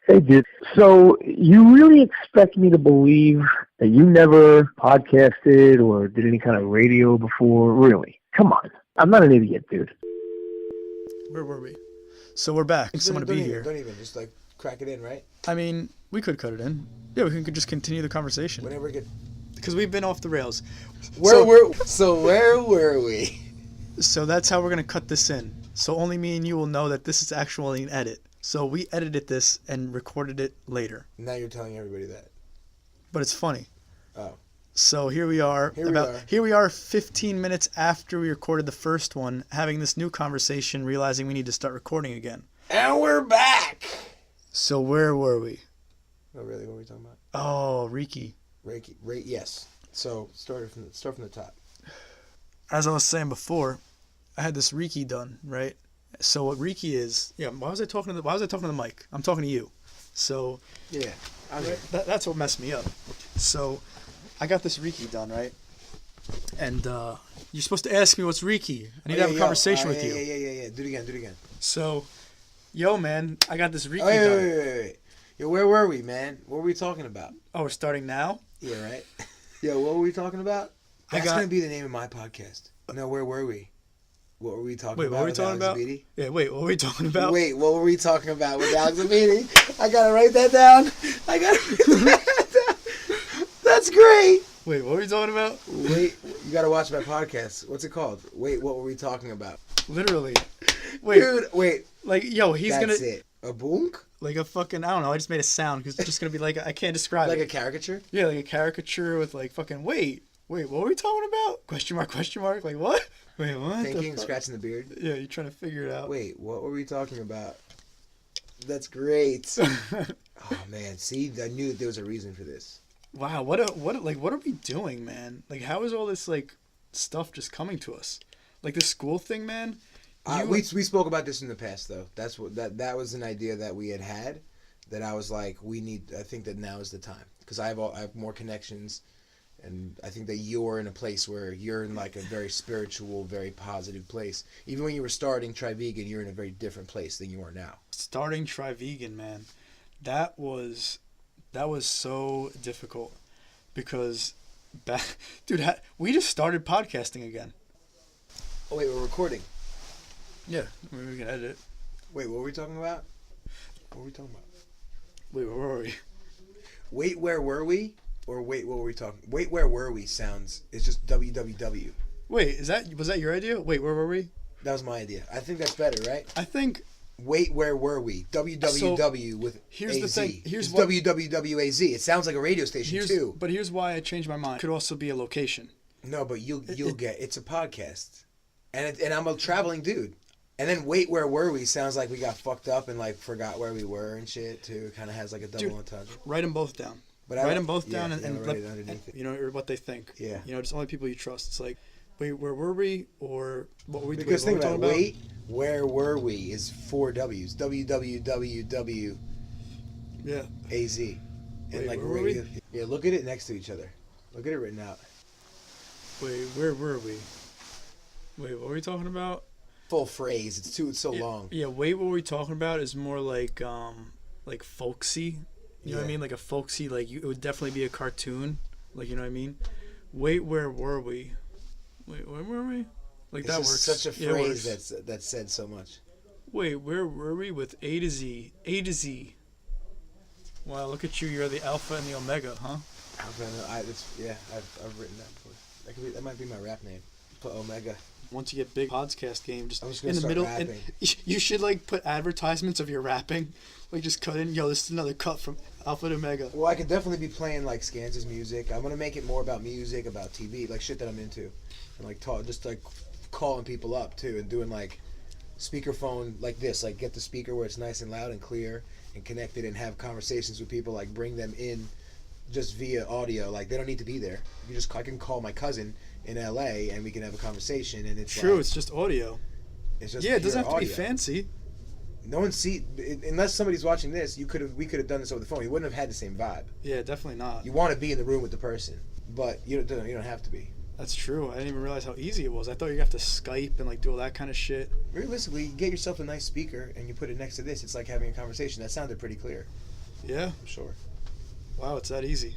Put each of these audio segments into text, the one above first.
Hey, dude. So you really expect me to believe that you never podcasted or did any kind of radio before? Really? Come on. I'm not an idiot, dude. Where were we? So we're back. So I'm going to be here. Don't even. Just like crack it in, right? I mean, we could cut it in. Yeah, we can just continue the conversation. Whenever it get... Because we've been off the rails. Where were we? So that's how we're going to cut this in. So only me and you will know that this is actually an edit. So we edited this and recorded it later. Now you're telling everybody that. But it's funny. Oh. So here we are. Here we are 15 minutes after we recorded the first one, having this new conversation, realizing we need to start recording again. And we're back! So where were we? Oh, really? What were we talking about? Oh, Reiki. Yes. So start from the top. As I was saying before, I had this Reiki done, right? So what Reiki is, why was I talking to the mic? I'm talking to you. So yeah, that's what messed me up. So I got this Reiki done, right? And you're supposed to ask me what's Reiki. I need to have a conversation with you. Yeah. Do it again. So, man, I got this Reiki done. Wait. Yo, where were we, man? What were we talking about? Oh, we're starting now? Yeah, right. Yo, what were we talking about? That's going to be the name of my podcast. No, where were we? What were we talking about? What were we talking about? Zebede? Yeah, what were we talking about? What were we talking about with Alex Zebede? I gotta write that down. That's great. Wait, what were we talking about? Wait, you gotta watch my podcast. What's it called? Wait, what were we talking about? Literally. Wait. Dude, wait. Like, he's gonna... That's it. A boonk? Like a fucking... I don't know. I just made a sound because it's just gonna be like... I can't describe it. Like a caricature? Yeah, like a caricature with like fucking... Wait, what were we talking about? Question mark? Like, what? Wait, what? Thinking, scratching the beard? Yeah, you're trying to figure it out. Wait, what were we talking about? That's great. Oh, man. See, I knew that there was a reason for this. Wow, what are we doing, man? Like, how is all this, like, stuff just coming to us? Like, the school thing, man? We spoke about this in the past, though. That was an idea that we had that I was like, I think that now is the time. Because I have more connections. And I think that you're in a place where you're in like a very spiritual, very positive place. Even when you were starting Tri-Vegan, you're in a very different place than you are now. Starting Tri-Vegan, man, that was so difficult because, we just started podcasting again. Oh wait, we're recording. Yeah, we can edit it. Wait, what were we talking about? Wait, where were we? Wait, where were we? Or wait, what were we talking? Wait, where were we? It's just www. Wait, was that your idea? Wait, where were we? That was my idea. I think that's better, right? I think. Wait, where were we? www with here's AZ. The thing. It's wwwaz. It sounds like a radio station too. But here's why I changed my mind. It could also be a location. No, but you'll get. It's a podcast, and I'm a traveling dude. And then wait, where were we? Sounds like we got fucked up and like forgot where we were and shit too. It kind of has like a double entendre. Write them both down. But write them both down and or what they think. Yeah. Just only people you trust. It's like, wait, where were we? Or what were we Because think about wait, where were we is 4 W's. www. Yeah. AZ. And wait, like where were we? Yeah, look at it next to each other. Look at it written out. Wait, where were we? Wait, what were we talking about? Full phrase. It's so long. Yeah, wait, what were we talking about is more like folksy. You know what I mean? Like a folksy, like it would definitely be a cartoon. Like, you know what I mean? Wait, where were we? Wait, where were we? Like it's that works. Such a phrase that's said so much. Wait, where were we with A to Z? A to Z. Wow, look at you. You're the alpha and the omega, huh? I've written that before. That might be my rap name. Put omega. Once you get big podcast game, just in the middle, and you should like put advertisements of your rapping, like just cut in. This is another cut from Alpha to Omega. Well, I could definitely be playing like Scans' music. I'm gonna make it more about music, about TV, like shit that I'm into, and like just like calling people up too, and doing like speakerphone like this, like get the speaker where it's nice and loud and clear and connected, and have conversations with people, like bring them in just via audio. Like they don't need to be there. I can call my cousin in LA and we can have a conversation, and it's true. Like, it's just audio. It's just it doesn't have to audio. be fancy. No one unless somebody's watching this. We could have done this over the phone. You wouldn't have had the same vibe. Yeah, definitely not. You want to be in the room with the person, but you don't have to be. That's true. I didn't even realize how easy it was. I thought you have to Skype and like do all that kind of shit. Realistically, you get yourself a nice speaker and you put it next to this. It's like having a conversation. That sounded pretty clear. Yeah. I'm sure. Wow, it's that easy.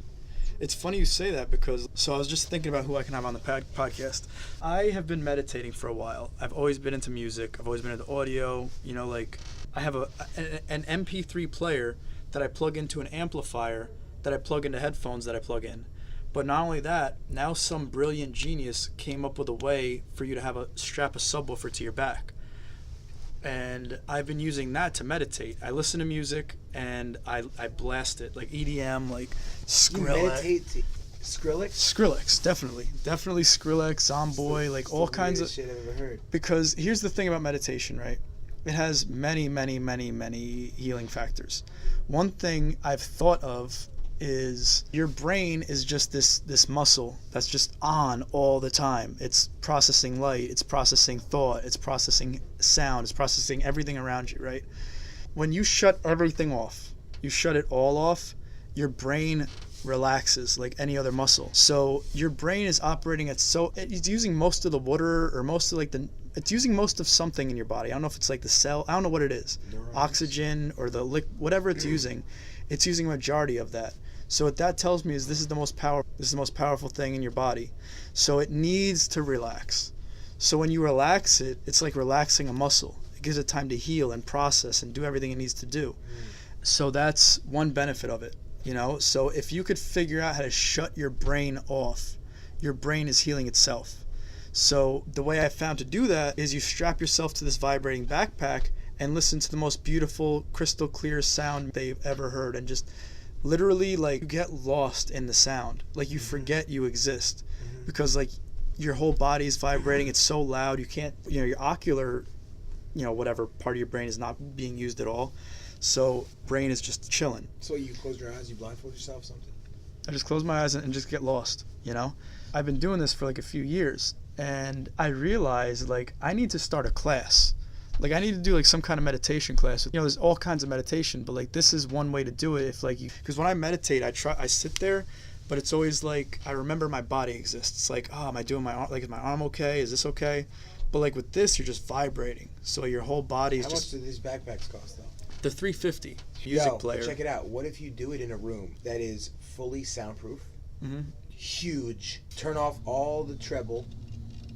It's funny you say that because, so I was just thinking about who I can have on the podcast. I have been meditating for a while. I've always been into music. I've always been into audio. You know, like I have an MP3 player that I plug into an amplifier that I plug into headphones that I plug in. But not only that, now some brilliant genius came up with a way for you to strap a subwoofer to your back. And I've been using that to meditate. I listen to music and I blast it, like EDM, like Skrillex. You meditate to Skrillex? Skrillex, definitely Skrillex, Zomboy, like all kinds of shit I've ever heard. Because here's the thing about meditation, right? It has many healing factors. One thing I've thought of is your brain is just this muscle that's just on all the time. It's processing light, it's processing thought, it's processing sound, it's processing everything around you, right? When you shut everything off, you shut it all off, your brain relaxes like any other muscle. So your brain is operating it's using most of the water or most of it's using most of something in your body. I don't know if it's like the cell, I don't know what it is. Neurons. Oxygen or whatever it's using a majority of that. So what that tells me is this is the most powerful thing in your body. So it needs to relax. So when you relax it, it's like relaxing a muscle. It gives it time to heal and process and do everything it needs to do. So that's one benefit of it, you know? So if you could figure out how to shut your brain off, your brain is healing itself. So the way I found to do that is you strap yourself to this vibrating backpack and listen to the most beautiful, crystal clear sound they've ever heard, and just literally, like, you get lost in the sound. Like, you forget you exist because, like, your whole body is vibrating. It's so loud. You can't, your ocular, whatever part of your brain is not being used at all. So brain is just chilling. So you close your eyes, you blindfold yourself, something? I just close my eyes and just get lost, I've been doing this for like a few years, and I realized, like, I need to start a class. Like, I need to do like some kind of meditation class. There's all kinds of meditation, but like this is one way to do it. If like because when I meditate, I sit there, but it's always like I remember my body exists. It's like, oh, am I doing my arm? Like, is my arm okay? Is this okay? But like with this, you're just vibrating, so your whole body is just. How much do these backpacks cost though? They're $350. Music player. Check it out. What if you do it in a room that is fully soundproof, huge? Turn off all the treble,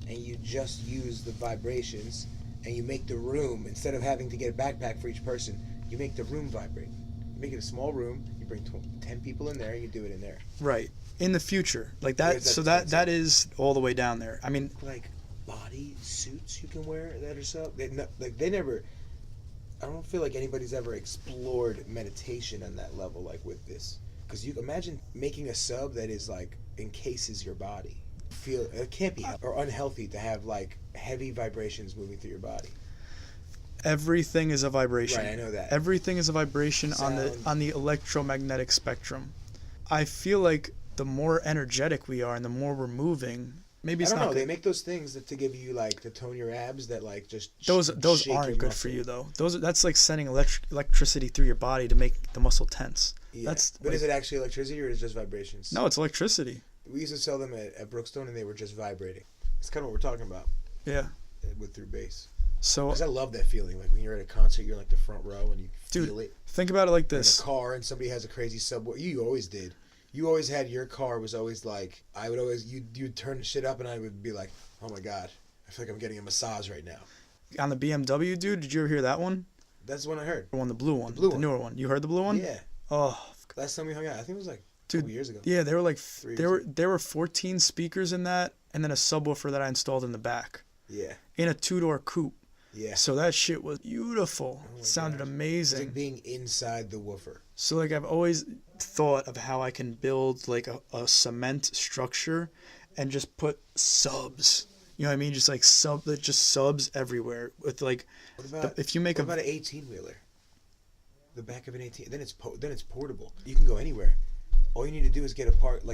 and you just use the vibrations. And you make the room, instead of having to get a backpack for each person, you make the room vibrate. You make it a small room, you bring 10 people in there, and you do it in there. Right. In the future. Like that, so that is all the way down there. I mean... Like, body suits you can wear that are so... They never... I don't feel like anybody's ever explored meditation on that level, like with this. Because you imagine making a sub that is, like, encases your body. It can't be or unhealthy to have like heavy vibrations moving through your body. Everything is a vibration. Right, I know that. Everything is a vibration on the electromagnetic spectrum. I feel like the more energetic we are and the more we're moving, maybe it's not. I don't know. They make those things to give you like to tone your abs that like just those aren't good for you though. That's like sending electricity through your body to make the muscle tense. Yeah. But is it actually electricity or is it just vibrations? No, it's electricity. We used to sell them at Brookstone, and they were just vibrating. It's kind of what we're talking about. Yeah. Through bass. So. Because I love that feeling. Like when you're at a concert, you're in like the front row, and you feel it. Think about it like this. In a car, and somebody has a crazy subwoofer. You always did. You always had your car was always like, I would always, you'd turn the shit up, and I would be like, oh my God, I feel like I'm getting a massage right now. On the BMW, dude, did you ever hear that one? That's the one I heard. The blue one. The newer one. You heard the blue one? Yeah. Oh. Last time we hung out, I think it was like... 2 years ago. Yeah, there were like there were 14 speakers in that, and then a subwoofer that I installed in the back. Yeah. In a 2-door coupe. Yeah. So that shit was beautiful. It sounded amazing. It's like being inside the woofer. So like I've always thought of how I can build like a cement structure, and just put subs. You know what I mean? Just like subs everywhere with like. What about if you make about an 18-wheeler? The back of an 18. Then it's portable. You can go anywhere. All you need to do is get a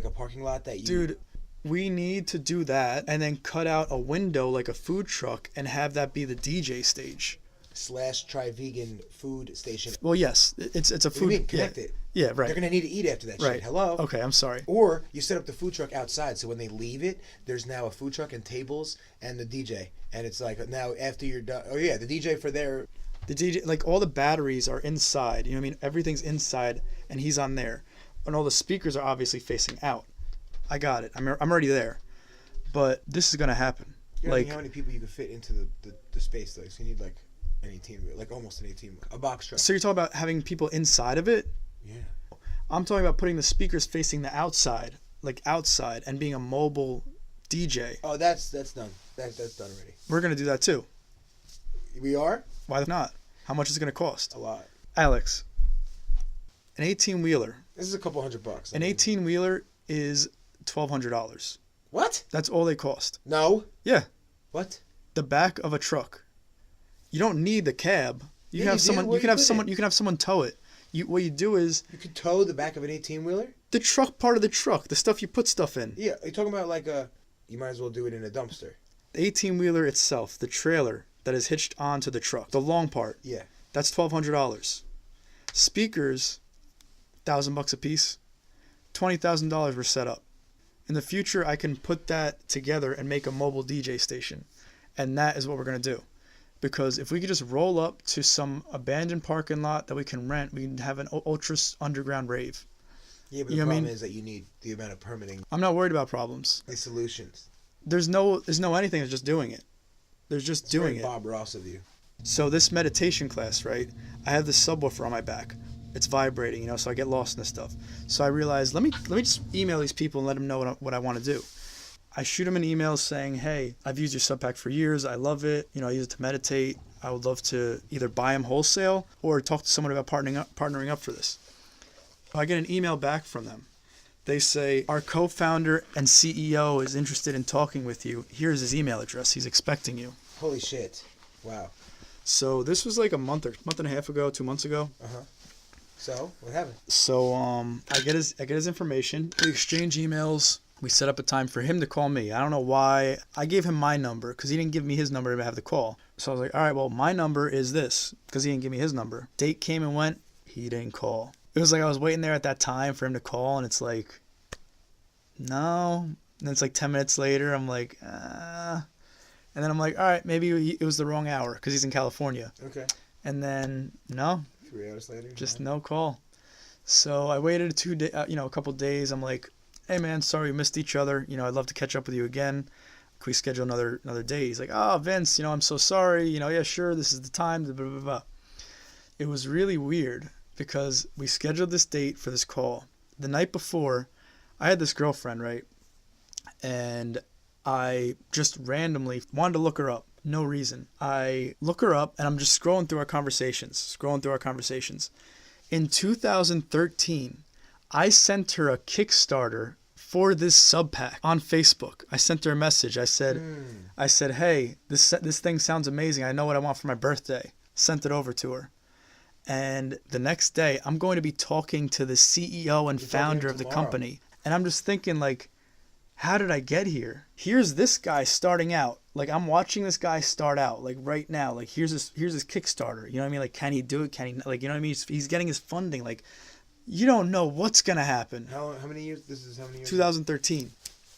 parking lot that you... Dude, we need to do that and then cut out a window like a food truck and have that be the DJ stage. / try-vegan food station. Well, yes. It's a food... What do you mean? Connect it. Yeah, right. They're going to need to eat after that right. shit. Hello? Okay, I'm sorry. Or you set up the food truck outside, so when they leave it, there's now a food truck and tables and the DJ. And it's like, now after you're done... Oh, yeah, the DJ for their... The DJ, like all the batteries are inside. You know what I mean? Everything's inside, and he's on there, and all the speakers are obviously facing out. I got it. I'm already there, but this is gonna happen. Like how many people you can fit into the space though? So you need like an 18 wheel, like almost an 18 wheel, a box truck. So you're talking about having people inside of it? Yeah. I'm talking about putting the speakers facing the outside, like outside, and being a mobile DJ. Oh, that's done. That's done already. We're gonna do that too. We are? Why not? How much is it gonna cost? A lot. Alex, an 18-wheeler. This is a couple $100. An 18-wheeler is $1,200. What? That's all they cost. No. Yeah. What? The back of a truck. You don't need the cab. You can have someone. You can have someone tow it. What you do is you can tow the back of an 18-wheeler. The truck part of the truck, the stuff you put stuff in. Yeah, you're talking about like a. You might as well do it in a dumpster. The 18-wheeler itself, the trailer that is hitched onto the truck, the long part. Yeah. That's $1,200. Speakers, $1,000 a piece. $20,000 were set up. In the future, I can put that together and make a mobile DJ station, and that is what we're gonna do. Because if we could just roll up to some abandoned parking lot that we can rent, we can have an ultra underground rave. Yeah, but the problem is that you need the amount of permitting. I'm not worried about problems. The solutions. There's no anything. There's just doing it. There's just doing it. Bob Ross of you. So this meditation class, right? I have this subwoofer on my back. It's vibrating, so I get lost in this stuff. So I realized, let me just email these people and let them know what I want to do. I shoot them an email saying, hey, I've used your sub pack for years. I love it. I use it to meditate. I would love to either buy them wholesale or talk to someone about partnering up for this. I get an email back from them. They say, our co-founder and CEO is interested in talking with you. Here's his email address. He's expecting you. Holy shit. Wow. So this was like a month and a half ago, 2 months ago. Uh-huh. So what happened? So I get his information. We exchange emails. We set up a time for him to call me. I don't know why. I gave him my number because he didn't give me his number to have the call. So I was like, all right, well, my number is this because he didn't give me his number. Date came and went. He didn't call. It was like I was waiting there at that time for him to call, and it's like, no. And then it's like 10 minutes later. I'm like, And then I'm like, all right, maybe it was the wrong hour because he's in California. Okay. And then, no. 3 hours later? Just no call. So I waited a couple days. I'm like, hey man, sorry we missed each other. I'd love to catch up with you again. Can we schedule another date? He's like, oh Vince, I'm so sorry. Yeah, sure. This is the time. Blah, blah, blah. It was really weird because we scheduled this date for this call. The night before, I had this girlfriend, right? And I just randomly wanted to look her up. No reason. I look her up and I'm just scrolling through our conversations. In 2013, I sent her a Kickstarter for this sub pack on Facebook. I sent her a message. I said, hey, this thing sounds amazing. I know what I want for my birthday. Sent it over to her. And the next day, I'm going to be talking to the CEO and founder of the company. And I'm just thinking, like, how did I get here? Here's this guy starting out. Like, I'm watching this guy start out, like, right now. Like, here's his Kickstarter. You know what I mean? Like, can he do it? Can he, like, you know what I mean? He's getting his funding. Like, you don't know what's going to happen. How many years? This is how many years? 2013.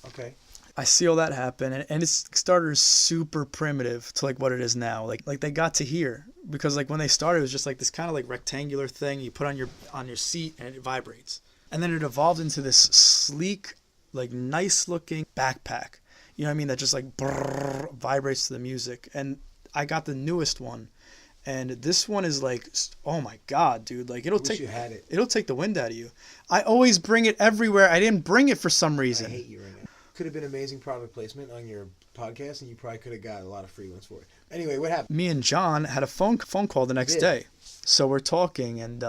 Okay. I see all that happen, and its Kickstarter is super primitive to like what it is now. Like they got to here because like when they started, it was just like this kind of like rectangular thing you put on your seat and it vibrates, and then it evolved into this sleek, like nice looking backpack. You know what I mean? That just like brrr, vibrates to the music. And I got the newest one, and this one is like, oh my god, dude! Like it'll take the wind out of you. I always bring it everywhere. I didn't bring it for some reason. I hate you right now. Could have been amazing product placement on your podcast, and you probably could have got a lot of free ones for it. Anyway, what happened? Me and John had a phone call the next day. So we're talking, and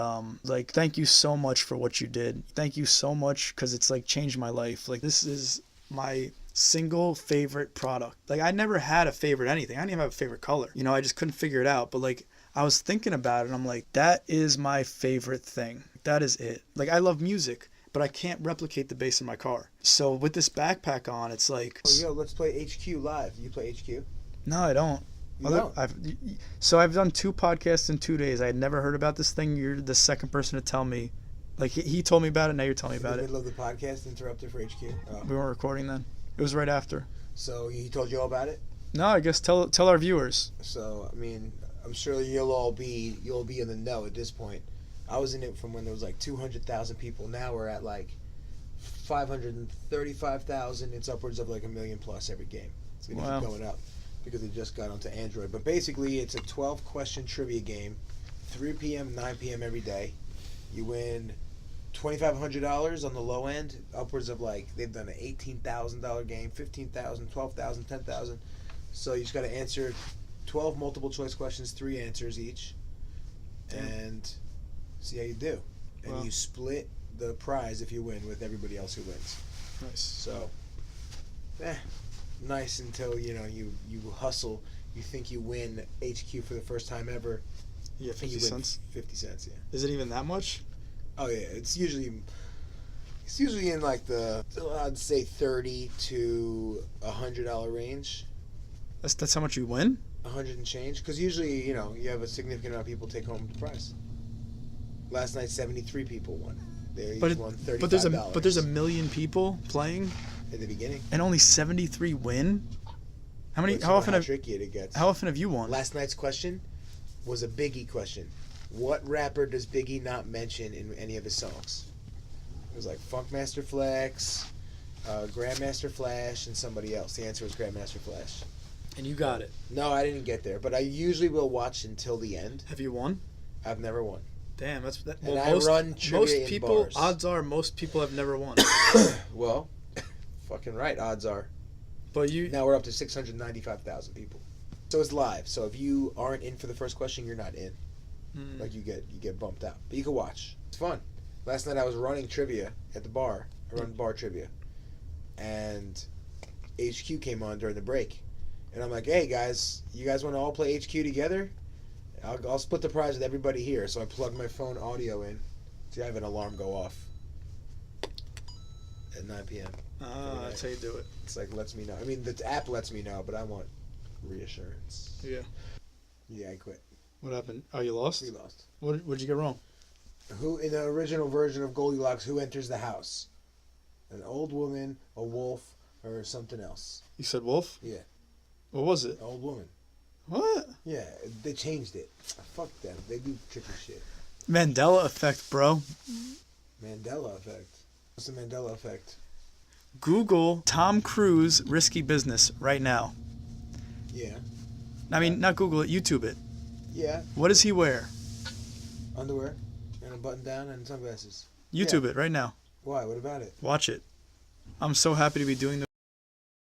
like, thank you so much for what you did. Thank you so much because it's like changed my life. Like this is my single favorite product. Like I never had a favorite anything. I didn't even have a favorite color. I just couldn't figure it out. But like I was thinking about it, and I'm like, that is my favorite thing. That is it. Like I love music, but I can't replicate the bass in my car. So with this backpack on, it's like... Oh, yo, let's play HQ live. Do you play HQ? No, I don't. I've done 2 podcasts in 2 days. I had never heard about this thing. You're the second person to tell me. Like, he told me about it, now you're telling me about it. In the middle of the podcast, interrupted for HQ? Oh. We weren't recording then. It was right after. So he told you all about it? No, I guess tell our viewers. So, I mean, I'm sure you'll be in the know at this point. I was in it from when there was like 200,000 people. Now we're at like 535,000. It's upwards of like 1 million plus every game. It's going to keep going up because it just got onto Android. But basically, it's a 12-question trivia game, 3 p.m., 9 p.m. every day. You win $2,500 on the low end, upwards of like, they've done an $18,000 game, $15,000, $12,000, $10,000. So you just got to answer 12 multiple choice questions, 3 answers each, and see how you do. And you split the prize if you win with everybody else who wins. Nice. So, nice until you hustle. You think you win HQ for the first time ever. Yeah, 50 cents. 50 cents. Yeah. Is it even that much? Oh yeah, it's usually in like the, I'd say, $30 to $100 range. That's how much you win? 100 and change, because usually you have a significant amount of people take home the prize. Last night 73 people won. They each won $35. But there's a million people playing in the beginning, and only 73 win. How tricky it gets. How often have you won? Last night's question was a Biggie question. What rapper does Biggie not mention in any of his songs? It was like Funkmaster Flex, Grandmaster Flash, and somebody else. The answer was Grandmaster Flash. And you got it. No, I didn't get there, but I usually will watch until the end. Have you won? I've never won. Damn, that's that. Well, I run trivia in bars. Odds are most people have never won. Well, fucking right, odds are. But now we're up to 695,000 people. So it's live. So if you aren't in for the first question, you're not in. Like you get bumped out. But you can watch. It's fun. Last night I was running trivia at the bar. I run bar trivia, and HQ came on during the break, and I'm like, "Hey guys, you guys want to all play HQ together? I'll split the prize with everybody here." So I plugged my phone audio in. See, I have an alarm go off at 9 p.m. That's how you do it. It's like lets me know. I mean, the app lets me know, but I want reassurance. Yeah. Yeah, I quit. What happened? Oh, you lost? We lost. What'd you get wrong? Who, in the original version of Goldilocks, who enters the house? An old woman, a wolf, or something else? You said wolf? Yeah. What was it? Old woman. What? Yeah, they changed it. Fuck them. They do tricky shit. Mandela effect, bro. Mandela effect. What's the Mandela effect? Google Tom Cruise risky business right now. Yeah. I mean, not Google it, YouTube it. Yeah. What does he wear? Underwear and a button down and sunglasses. YouTube it right now. Why? What about it? Watch it. I'm so happy to be doing